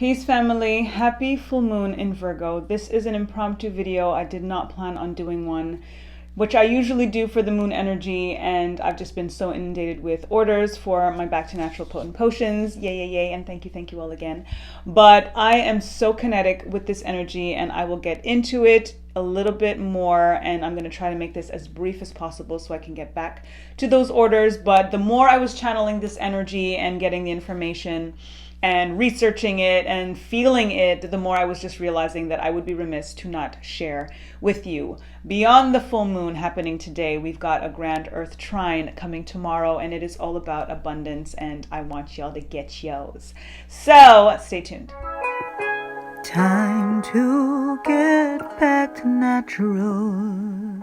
Peace family, happy full moon in Virgo. This is an impromptu video. I did not plan on doing one, which I usually do for the moon energy, and I've just been so inundated with orders for my Back to Natural Potent Potions. Yay, yay, yay, and thank you all again. But I am so kinetic with this energy, and I will get into it a little bit more, and I'm going to try to make this as brief as possible so I can get back to those orders. But the more I was channeling this energy and getting the information and researching it and feeling it, the more I was just realizing that I would be remiss to not share with you. Beyond the full moon happening today, we've got a grand earth trine coming tomorrow, and it is all about abundance, and I want y'all to get yours. So stay tuned. Time to get back to natural.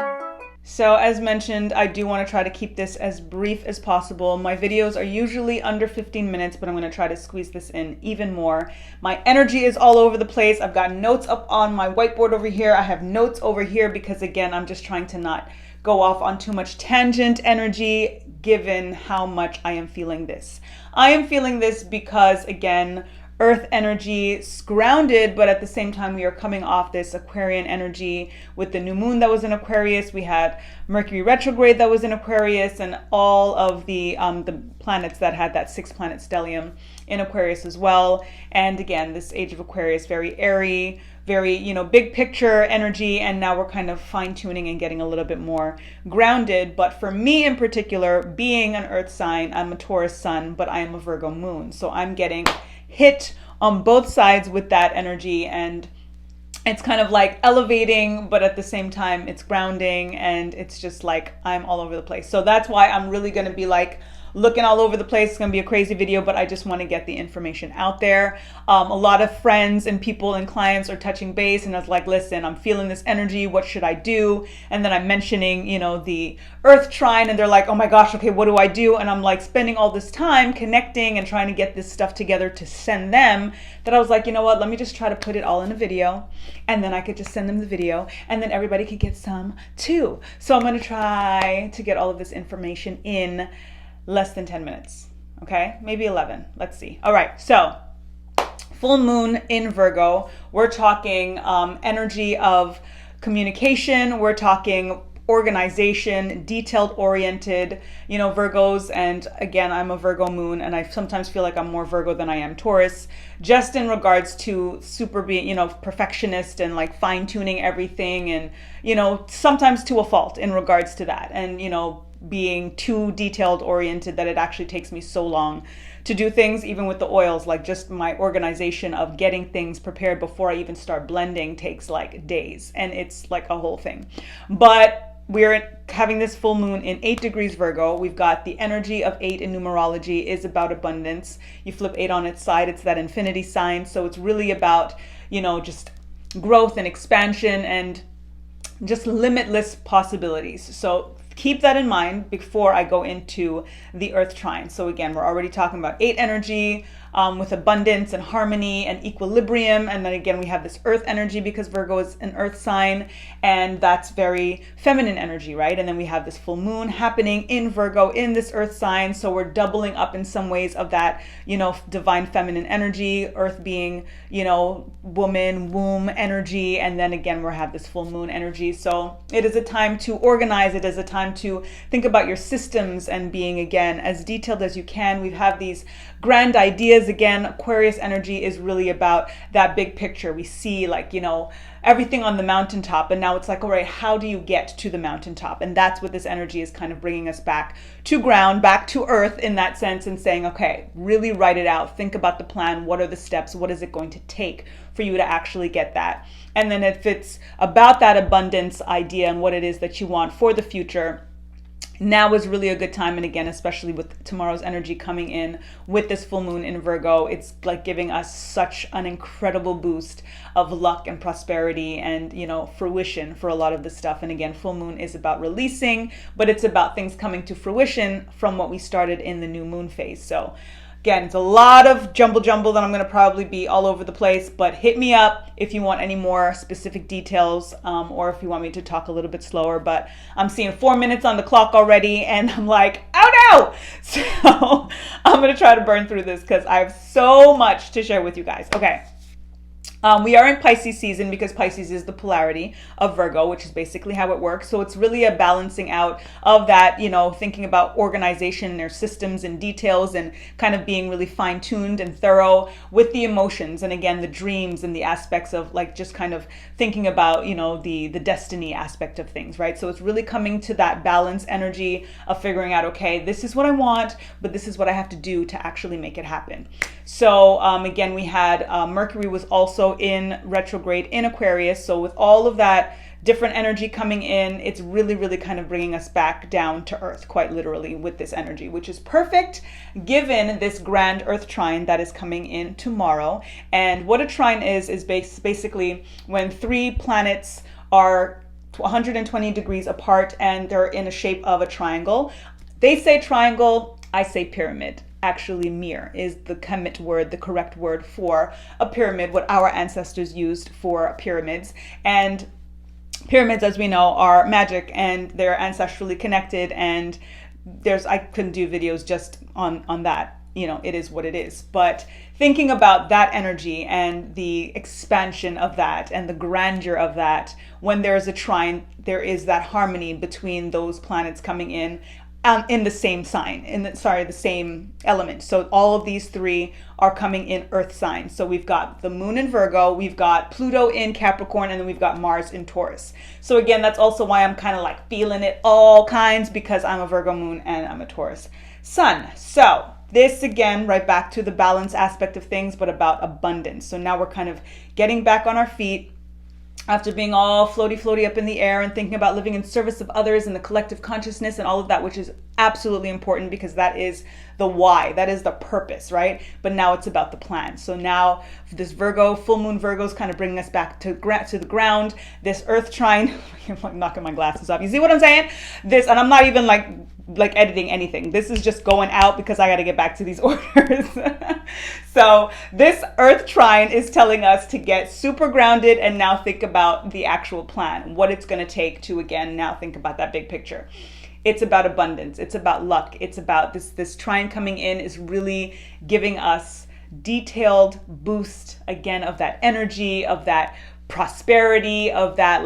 So as mentioned, I do want to try to keep this as brief as possible. My videos are usually under 15 minutes, but I'm going to try to squeeze this in even more. My energy is all over the place. I've got notes up on my whiteboard over here. I have notes over here because, again, I'm just trying to not go off on too much tangent energy given how much I am feeling this. I am feeling this because, again, earth energy is grounded, but at the same time we are coming off this Aquarian energy with the new moon that was in Aquarius. We had Mercury retrograde that was in Aquarius, and all of the planets that had that 6-planet stellium in Aquarius as well. And again, this age of Aquarius, very airy, very, big picture energy, and now we're kind of fine-tuning and getting a little bit more grounded. But for me in particular, being an earth sign, I'm a Taurus sun, but I am a Virgo moon, so I'm getting hit on both sides with that energy, and it's kind of like elevating, but at the same time it's grounding, and it's just like I'm all over the place. So that's why I'm really going to be like looking all over the place. It's going to be a crazy video, but I just want to get the information out there. A lot of friends and people and clients are touching base, and I was like, listen, I'm feeling this energy. What should I do? And then I'm mentioning, the earth trine, and they're like, oh my gosh, okay, what do I do? And I'm like spending all this time connecting and trying to get this stuff together to send them, that I was like, you know what, let me just try to put it all in a video, and then I could just send them the video, and then everybody could get some too. So I'm going to try to get all of this information in less than 10 minutes. Okay, maybe 11. Let's see. All right, so full moon in Virgo. We're talking energy of communication. We're talking organization, detailed oriented, Virgos. And again, I'm a Virgo moon, and I sometimes feel like I'm more Virgo than I am Taurus, just in regards to super being, perfectionist and like fine tuning everything, and, sometimes to a fault in regards to that. And, being too detailed oriented that it actually takes me so long to do things, even with the oils. Like just my organization of getting things prepared before I even start blending takes like days, and it's like a whole thing. But we're having this full moon in 8 degrees Virgo. We've got the energy of 8 in numerology is about abundance. You flip 8 on its side, it's that infinity sign. So it's really about, just growth and expansion and just limitless possibilities. So keep that in mind before I go into the earth trine. So again, we're already talking about 8 energy with abundance and harmony and equilibrium. And then again, we have this earth energy because Virgo is an earth sign, and that's very feminine energy, right? And then we have this full moon happening in Virgo in this earth sign. So we're doubling up in some ways of that, divine feminine energy, earth being, woman, womb energy. And then again, we have this full moon energy. So it is a time to organize. It is a time to think about your systems and being, again, as detailed as you can. We have these grand ideas. Again, Aquarius energy is really about that big picture. We see like, everything on the mountaintop, and now it's like, all right, how do you get to the mountaintop? And that's what this energy is kind of bringing us back to ground, back to earth in that sense, and saying, okay, really write it out. Think about the plan. What are the steps? What is it going to take for you to actually get that? And then if it's about that abundance idea and what it is that you want for the future, now is really a good time. And again, especially with tomorrow's energy coming in with this full moon in Virgo, it's like giving us such an incredible boost of luck and prosperity and, fruition for a lot of this stuff. And again, full moon is about releasing, but it's about things coming to fruition from what we started in the new moon phase. So Again, it's a lot of jumble that I'm going to probably be all over the place, but hit me up if you want any more specific details, or if you want me to talk a little bit slower. But I'm seeing 4 minutes on the clock already, and I'm like, oh no! So I'm going to try to burn through this because I have so much to share with you guys. Okay. We are in Pisces season because Pisces is the polarity of Virgo, which is basically how it works. So it's really a balancing out of that, thinking about organization, their systems and details, and kind of being really fine-tuned and thorough with the emotions. And again, the dreams and the aspects of like just kind of thinking about, the destiny aspect of things, right? So it's really coming to that balance energy of figuring out, okay, this is what I want, but this is what I have to do to actually make it happen. So again, we had Mercury was also in retrograde in Aquarius. So with all of that different energy coming in, it's really, really kind of bringing us back down to earth, quite literally, with this energy, which is perfect given this grand earth trine that is coming in tomorrow. And what a trine is basically when three planets are 120 degrees apart and they're in a shape of a triangle. They say triangle, I say pyramid. Actually, mir is the Kemet word, the correct word for a pyramid, what our ancestors used for pyramids. And pyramids, as we know, are magic and they're ancestrally connected. And I couldn't do videos just on that. It is what it is. But thinking about that energy and the expansion of that and the grandeur of that, when there's a trine, there is that harmony between those planets coming in the same sign, the same element. So all of these three are coming in earth signs. So we've got the moon in Virgo, we've got Pluto in Capricorn, and then we've got Mars in Taurus. So again, that's also why I'm kind of like feeling it all kinds, because I'm a Virgo moon and I'm a Taurus sun. So this again, right back to the balance aspect of things, but about abundance. So now we're kind of getting back on our feet after being all floaty up in the air and thinking about living in service of others and the collective consciousness and all of that, which is absolutely important because that is the why, that is the purpose, right? But now it's about the plan. So now this Virgo, full moon Virgo is kind of bringing us back to the ground. This earth trine, I'm like knocking my glasses off. You see what I'm saying? And I'm not even like editing anything. This is just going out because I got to get back to these orders. So this earth trine is telling us to get super grounded and now think about the actual plan, what it's going to take to, again, now think about that big picture. It's about abundance. It's about luck. It's about this trine coming in is really giving us detailed boost again of that energy, of that prosperity, of that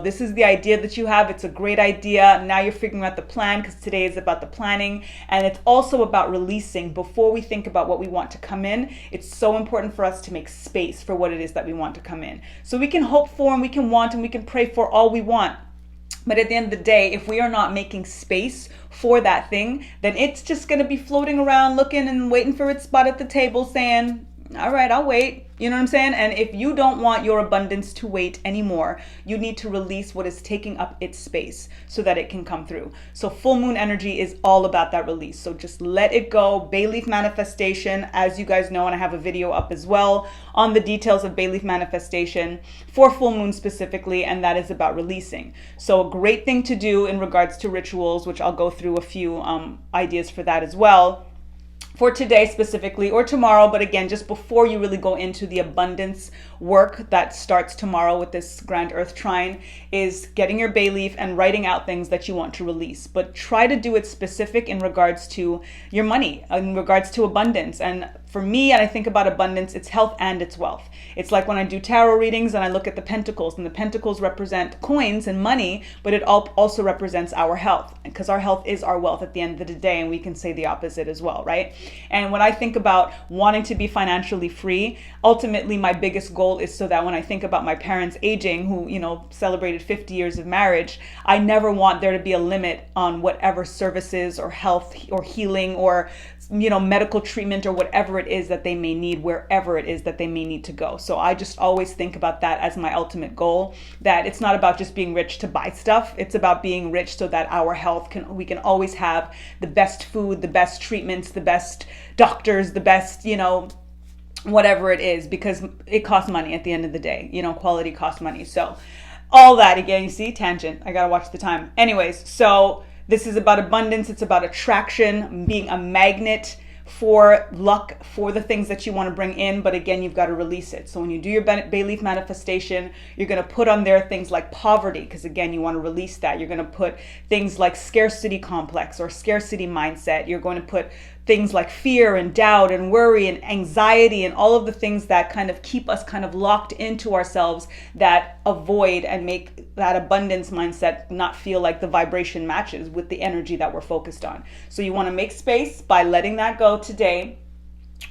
this is the idea that you have. It's a great idea. Now you're figuring out the plan because today is about the planning. And it's also about releasing before we think about what we want to come in. It's so important for us to make space for what it is that we want to come in. So we can hope for and we can want and we can pray for all we want. But at the end of the day, if we are not making space for that thing, then it's just going to be floating around looking and waiting for its spot at the table saying, all right, I'll wait. You know what I'm saying? And if you don't want your abundance to wait anymore, you need to release what is taking up its space so that it can come through. So full moon energy is all about that release. So just let it go. Bay leaf manifestation, as you guys know, and I have a video up as well on the details of bay leaf manifestation for full moon specifically, and that is about releasing. So a great thing to do in regards to rituals, which I'll go through a few ideas for that as well, for today specifically or tomorrow. But again, just before you really go into the abundance work that starts tomorrow with this grand earth trine, is getting your bay leaf and writing out things that you want to release. But try to do it specific in regards to your money, in regards to abundance. And for me, and I think about abundance, it's health and it's wealth. It's like when I do tarot readings and I look at the pentacles, and the pentacles represent coins and money, but it also represents our health, because our health is our wealth at the end of the day, and we can say the opposite as well, right? And when I think about wanting to be financially free, ultimately my biggest goal is so that when I think about my parents aging, who, celebrated 50 years of marriage, I never want there to be a limit on whatever services or health or healing or medical treatment or whatever it is that they may need, wherever it is that they may need to go. So I just always think about that as my ultimate goal, that it's not about just being rich to buy stuff. It's about being rich so that our health we can always have the best food, the best treatments, the best doctors, the best, whatever it is, because it costs money at the end of the day. Quality costs money. So all that, again, you see, tangent. I got to watch the time. Anyways, so this is about abundance. It's about attraction, being a magnet for luck, for the things that you want to bring in, but again, you've got to release it. So when you do your bay leaf manifestation, you're going to put on there things like poverty, because again, you want to release that. You're going to put things like scarcity complex or scarcity mindset. You're going to put things like fear and doubt and worry and anxiety and all of the things that kind of keep us kind of locked into ourselves, that avoid and make that abundance mindset not feel like the vibration matches with the energy that we're focused on. So you want to make space by letting that go today,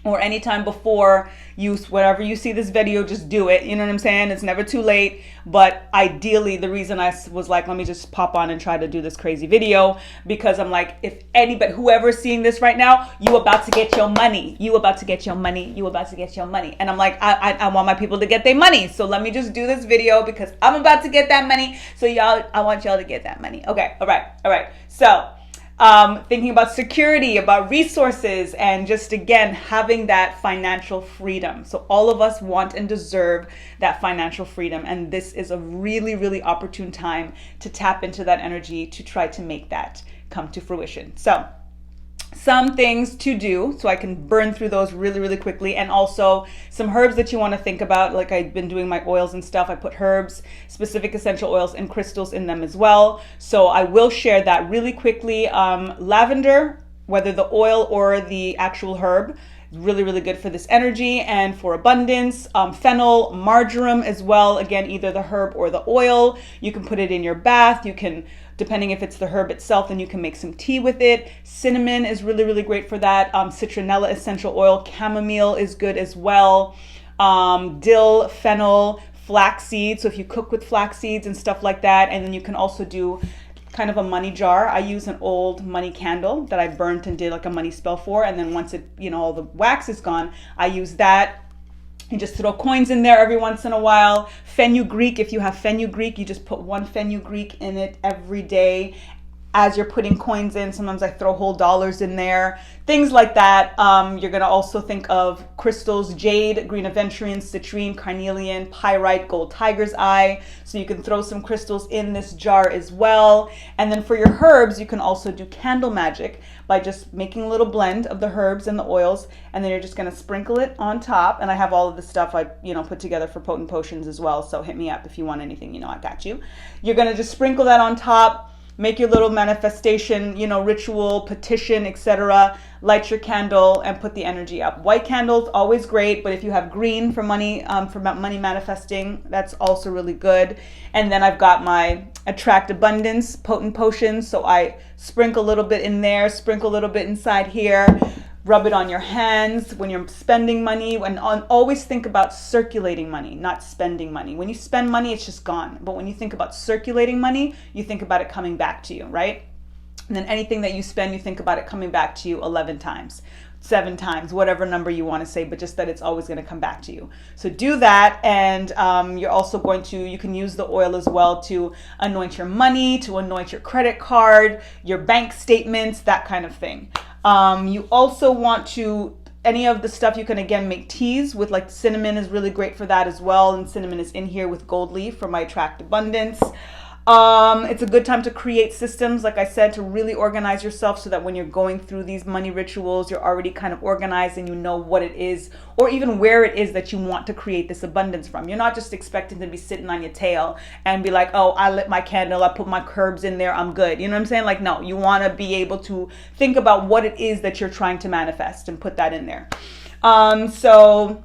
or anytime before you, whenever you see this video, just do it. You know what I'm saying? It's never too late. But ideally, the reason I was like, let me just pop on and try to do this crazy video, because I'm like, if anybody, whoever's seeing this right now, you about to get your money. You about to get your money. You about to get your money. And I'm like, I want my people to get their money. So let me just do this video because I'm about to get that money. So y'all, I want y'all to get that money. Okay. All right. So thinking about security, about resources, and just again having that financial freedom. So all of us want and deserve that financial freedom, and this is a really, really opportune time to tap into that energy to try to make that come to fruition. So some things to do, so I can burn through those really, really quickly, and also some herbs that you want to think about. Like I've been doing my oils and stuff, I put herbs, specific essential oils and crystals in them as well. So I will share that really quickly. Lavender, whether the oil or the actual herb, really, really good for this energy and for abundance. Fennel, marjoram as well. Again, either the herb or the oil. You can put it in your bath. You can, depending if it's the herb itself, then you can make some tea with it. Cinnamon is really, really great for that. Citronella essential oil. Chamomile is good as well. Dill, fennel, flaxseed. So if you cook with flax seeds and stuff like that, and then you can also do kind of a money jar. I use an old money candle that I burnt and did like a money spell for, and then once it, all the wax is gone, I use that and just throw coins in there every once in a while. Fenugreek, if you have fenugreek, you just put one fenugreek in it every day as you're putting coins in. Sometimes I throw whole dollars in there, things like that. You're going to also think of crystals: jade, green aventurine, citrine, carnelian, pyrite, gold tiger's eye. So you can throw some crystals in this jar as well. And then for your herbs, you can also do candle magic by just making a little blend of the herbs and the oils, and then you're just going to sprinkle it on top. And I have all of the stuff I put together for potent potions as well, so hit me up if you want anything. I got you. You're going to just sprinkle that on top. Make your little manifestation, ritual, petition, etc. Light your candle and put the energy up. White candles, always great, but if you have green for money manifesting, that's also really good. And then I've got my Attract Abundance potent potions. So I sprinkle a little bit in there, sprinkle a little bit inside here. Rub it on your hands when you're spending money, and always think about circulating money, not spending money. When you spend money, it's just gone. But when you think about circulating money, you think about it coming back to you, right? And then anything that you spend, you think about it coming back to you 11 times, 7 times, whatever number you want to say, but just that it's always going to come back to you. So do that. And you're also you can use the oil as well to anoint your money, to anoint your credit card, your bank statements, that kind of thing. You also want to, any of the stuff you can again make teas with, like cinnamon is really great for that as well. And cinnamon is in here with gold leaf for my Attract Abundance. It's a good time to create systems, like I said, to really organize yourself so that when you're going through these money rituals, you're already kind of organized and you know what it is, or even where it is that you want to create this abundance from. You're not just expecting to be sitting on your tail and be like, oh, I lit my candle, I put my herbs in there, I'm good. You know what I'm saying? Like, no, you want to be able to think about what it is that you're trying to manifest and put that in there. So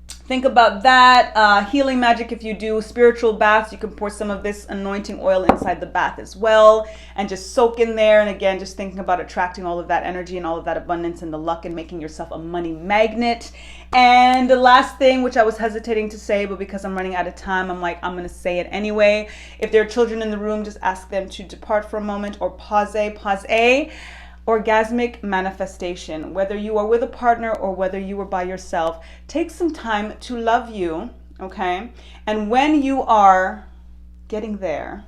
think about that. Healing magic, if you do spiritual baths, you can pour some of this anointing oil inside the bath as well and just soak in there. And again, just thinking about attracting all of that energy and all of that abundance and the luck and making yourself a money magnet. And the last thing, which I was hesitating to say, but because I'm running out of time, I'm like, I'm going to say it anyway. If there are children in the room, just ask them to depart for a moment or pause. Orgasmic manifestation. Whether you are with a partner or whether you are by yourself, take some time to love you, okay? And when you are getting there,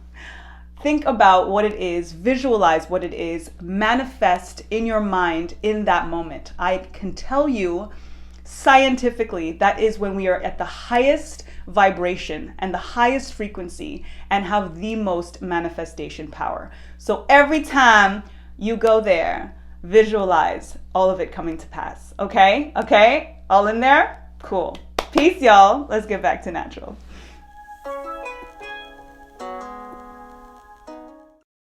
think about what it is, visualize what it is, manifest in your mind in that moment. I can tell you scientifically that is when we are at the highest vibration and the highest frequency and have the most manifestation power. So every time you go there, visualize all of it coming to pass. Okay? Okay? All in there? Cool. Peace, y'all. Let's get back to natural.